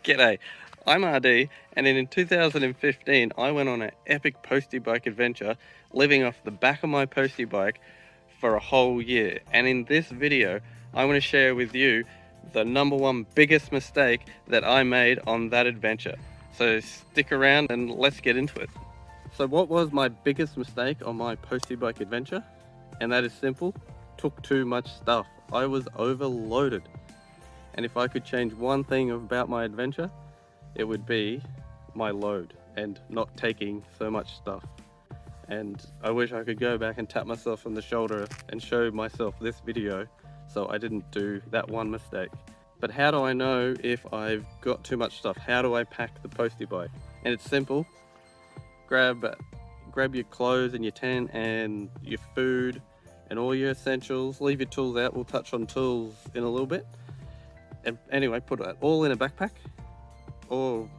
G'day, I'm RD, and in 2015 I went on an epic Postie Bike adventure, living off the back of my Postie Bike for a whole year. And in this video I want to share with you the #1 biggest mistake that I made on that adventure. So stick around and let's get into it. So what was my biggest mistake on my Postie Bike adventure? And that is simple: took too much stuff. I was overloaded. And if I could change one thing about my adventure, it would be my load and not taking so much stuff. And I wish I could go back and tap myself on the shoulder and show myself this video so I didn't do that one mistake. But how do I know if I've got too much stuff? How do I pack the Postie Bike? And it's simple. Grab your clothes and your tent and your food and all your essentials. Leave your tools out. We'll touch on tools in a little bit. And anyway, put it all in a backpack or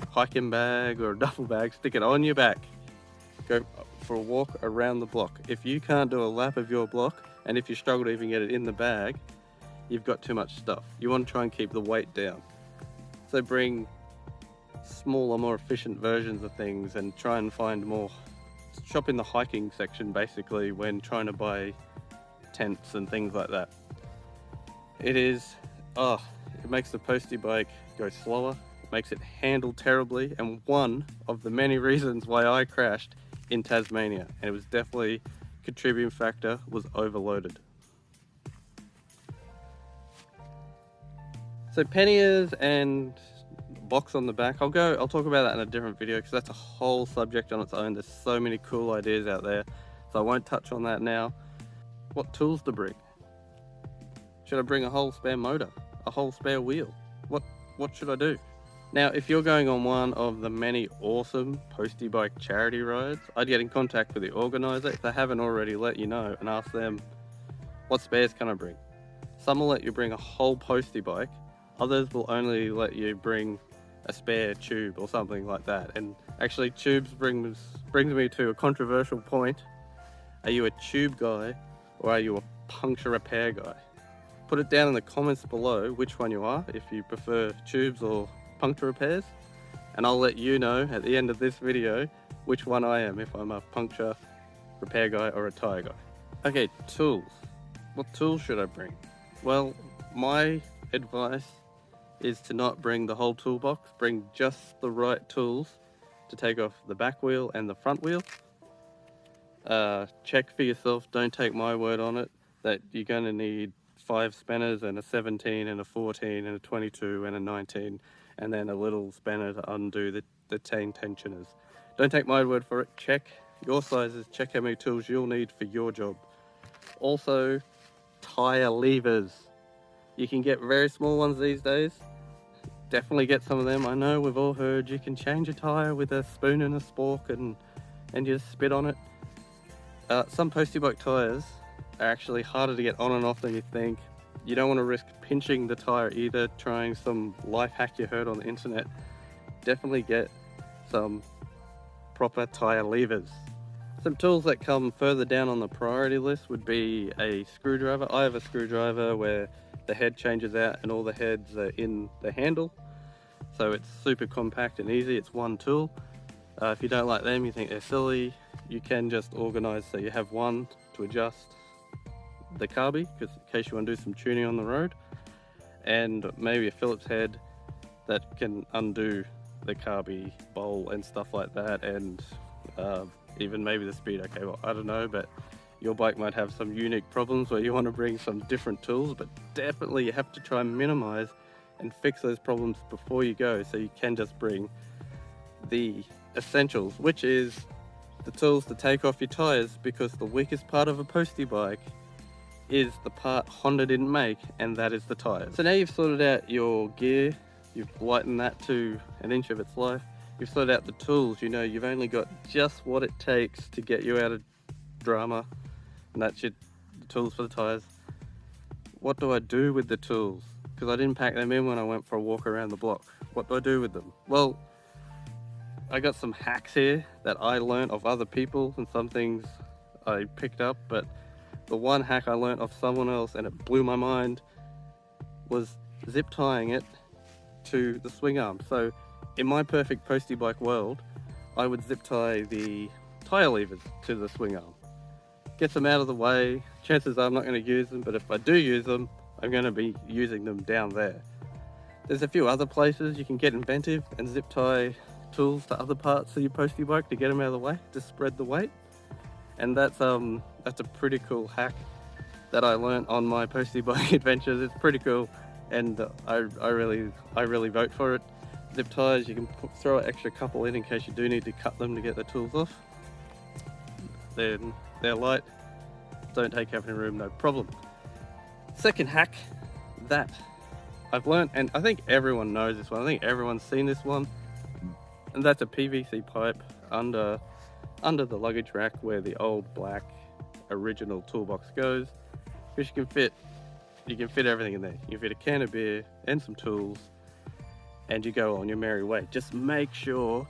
hiking bag or a duffel bag. Stick it on your back. Go for a walk around the block. If you can't do a lap of your block, and if you struggle to even get it in the bag, you've got too much stuff. You want to try and keep the weight down. So bring smaller, more efficient versions of things and try and find more. Shop in the hiking section basically when trying to buy tents and things like that. It makes the Postie Bike go slower, it makes it handle terribly, and one of the many reasons why I crashed in Tasmania, and it was definitely a contributing factor, was overloaded. So panniers and box on the back, I'll talk about that in a different video because that's a whole subject on its own. There's so many cool ideas out there, so I won't touch on that now. What tools to bring? Should I bring a whole spare motor? A whole spare wheel? What should I do? Now, if you're going on one of the many awesome Postie Bike charity rides, I'd get in contact with the organizer if they haven't already let you know and ask them, what spares can I bring? Some will let you bring a whole Postie Bike, others will only let you bring a spare tube or something like that. And actually, tubes brings me to a controversial point. Are you a tube guy or are you a puncture repair guy? Put it down in the comments below which one you are, if you prefer tubes or puncture repairs, and I'll let you know at the end of this video which one I am, if I'm a puncture repair guy or a tyre guy. Okay, tools. What tools should I bring? Well, my advice is to not bring the whole toolbox. Bring just the right tools to take off the back wheel and the front wheel. Check for yourself, don't take my word on it, that you're going to need 5 spanners and a 17 and a 14 and a 22 and a 19, and then a little spanner to undo the chain tensioners. Don't take my word for it. Check your sizes, check how many tools you'll need for your job. Also, tire levers. You can get very small ones these days. Definitely get some of them. I know we've all heard you can change a tire with a spoon and a spork and you just spit on it. Some Postie Bike tires are actually harder to get on and off than you think. You don't want to risk pinching the tire either, trying some life hack you heard on the internet. Definitely get some proper tire levers. Some tools that come further down on the priority list would be a screwdriver. I have a screwdriver where the head changes out and all the heads are in the handle. So it's super compact and easy, it's one tool. If you don't like them, you think they're silly, you can just organize so you have one to adjust the carby, because in case you want to do some tuning on the road, and maybe a Phillips head that can undo the carby bowl and stuff like that, and even maybe the speed. Okay, well, I don't know, but your bike might have some unique problems where you want to bring some different tools, but definitely you have to try and minimize and fix those problems before you go, so you can just bring the essentials, which is the tools to take off your tires, because the weakest part of a Postie Bike is the part Honda didn't make, and that is the tires. So now you've sorted out your gear, you've lightened that to 1 inch of its life, you've sorted out the tools, you know you've only got just what it takes to get you out of drama, and that's the tools for the tires. What do I do with the tools? Because I didn't pack them in when I went for a walk around the block. What do I do with them? Well, I got some hacks here that I learned of other people and some things I picked up, but the one hack I learned of someone else and it blew my mind was zip tying it to the swing arm. So in my perfect Postie Bike world, I would zip tie the tyre levers to the swing arm. Gets them out of the way. Chances are I'm not going to use them, but if I do use them, I'm going to be using them down there. There's a few other places you can get inventive and zip tie tools to other parts of your Postie Bike to get them out of the way, to spread the weight. And that's a pretty cool hack that I learned on my Postie Bike adventures. It's pretty cool, and I really vote for it. Zip ties, you can throw an extra couple in case you do need to cut them to get the tools off. They're light, don't take up any room, no problem. Second hack that I've learned, and I think everyone knows this one, I think everyone's seen this one, and that's a PVC pipe under the luggage rack where the old black original toolbox goes, because you can fit everything in there. You can fit a can of beer and some tools, and you go on your merry way. Just make sure,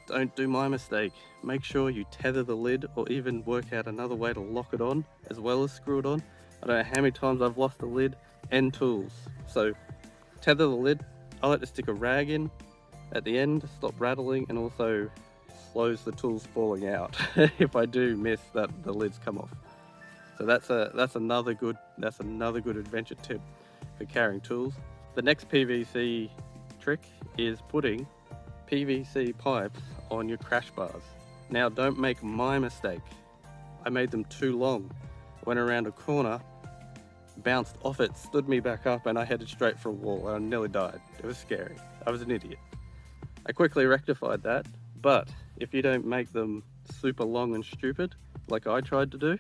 don't do my mistake, make sure you tether the lid or even work out another way to lock it on as well as screw it on. I don't know how many times I've lost the lid and tools. So tether the lid. I like to stick a rag in at the end to stop rattling, and also slows the tools falling out if I do miss that the lids come off. So that's another good adventure tip for carrying tools. The next PVC trick is putting PVC pipes on your crash bars. Now don't make my mistake. I made them too long. Went around a corner, bounced off it, stood me back up, and I headed straight for a wall. I nearly died. It was scary. I was an idiot. I quickly rectified that, but if you don't make them super long and stupid, like I tried to do,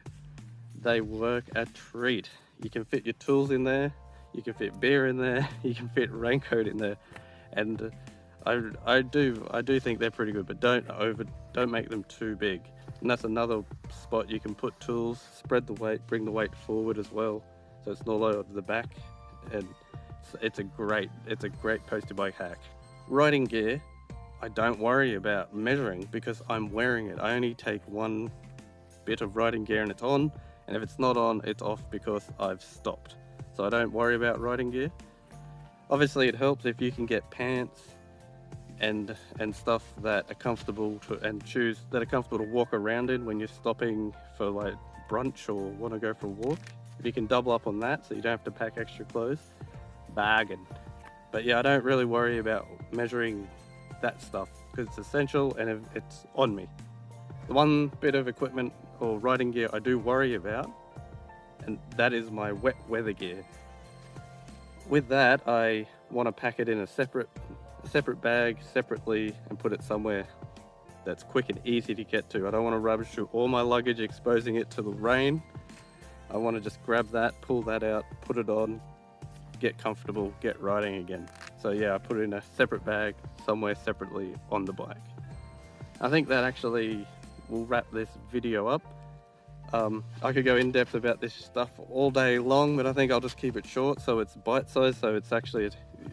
they work a treat. You can fit your tools in there, you can fit beer in there, you can fit raincoat in there, and I do think they're pretty good, but don't make them too big. And that's another spot you can put tools, spread the weight, bring the weight forward as well, so it's not over the back, and it's a great Postie Bike hack. Riding gear, I don't worry about measuring because I'm wearing it. I only take one bit of riding gear and it's on, and if it's not on, it's off because I've stopped. So I don't worry about riding gear. Obviously it helps if you can get pants and stuff that are comfortable and shoes that are comfortable to walk around in when you're stopping for like brunch or want to go for a walk. If you can double up on that so you don't have to pack extra clothes, bargain. But yeah, I don't really worry about measuring that stuff because it's essential and it's on me. The one bit of equipment or riding gear I do worry about, and that is my wet weather gear. With that, I want to pack it in a separate bag separately and put it somewhere that's quick and easy to get to. I don't want to rubbish through all my luggage, exposing it to the rain. I want to just grab that, pull that out, put it on, get comfortable, get riding again. So yeah, I put it in a separate bag somewhere separately on the bike. I think that actually will wrap this video up. I could go in depth about this stuff all day long, but I think I'll just keep it short so it's bite-sized, so it's actually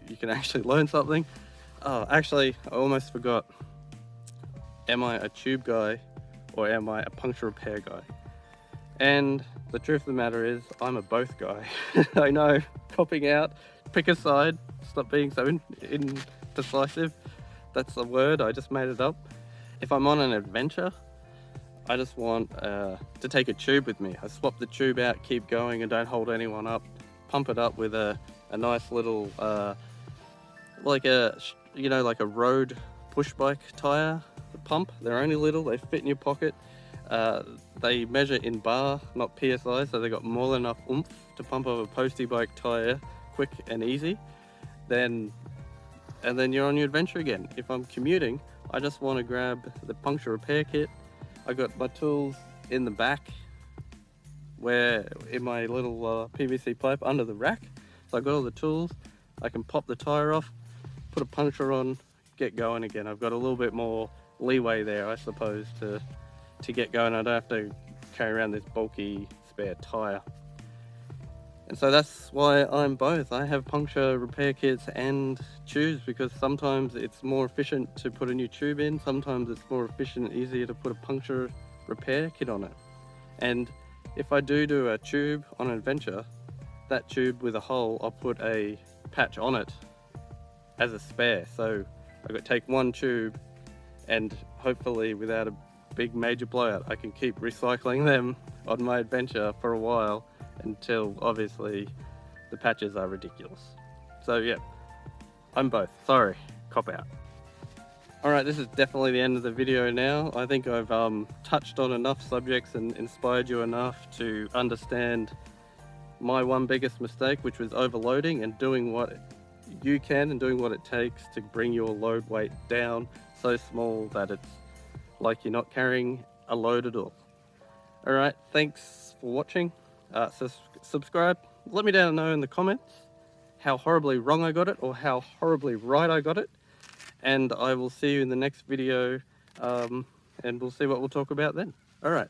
you can actually learn something. Oh, actually, I almost forgot. Am I a tube guy or am I a puncture repair guy? And the truth of the matter is, I'm a both guy. I know, copping out, pick a side, stop being so indecisive. That's the word, I just made it up. If I'm on an adventure, I just want to take a tube with me. I swap the tube out, keep going, and don't hold anyone up. Pump it up with a nice little, like a road push bike tire pump. They're only little, they fit in your pocket. They measure in bar, not PSI, so they got more than enough oomph to pump up a Postie Bike tire quick and easy. And then you're on your adventure again. If I'm commuting, I just want to grab the puncture repair kit. I got my tools in the back, where in my little PVC pipe under the rack. So I got all the tools. I can pop the tire off, put a puncture on, get going again. I've got a little bit more leeway there, I suppose, to get going. I don't have to carry around this bulky spare tire. And so that's why I'm both. I have puncture repair kits and tubes because sometimes it's more efficient to put a new tube in. Sometimes it's more efficient and easier to put a puncture repair kit on it. And if I do a tube on an adventure, that tube with a hole, I'll put a patch on it as a spare. So I could take one tube and hopefully without a big major blowout, I can keep recycling them on my adventure for a while until obviously the patches are ridiculous. So yeah, I'm both. Sorry, cop out. Alright, this is definitely the end of the video now. I think I've touched on enough subjects and inspired you enough to understand my one biggest mistake, which was overloading and doing what you can and doing what it takes to bring your load weight down so small that it's like you're not carrying a load at all. Alright, thanks for watching. Subscribe. Let me know in the comments how horribly wrong I got it or how horribly right I got it. And I will see you in the next video, and we'll see what we'll talk about then. Alright.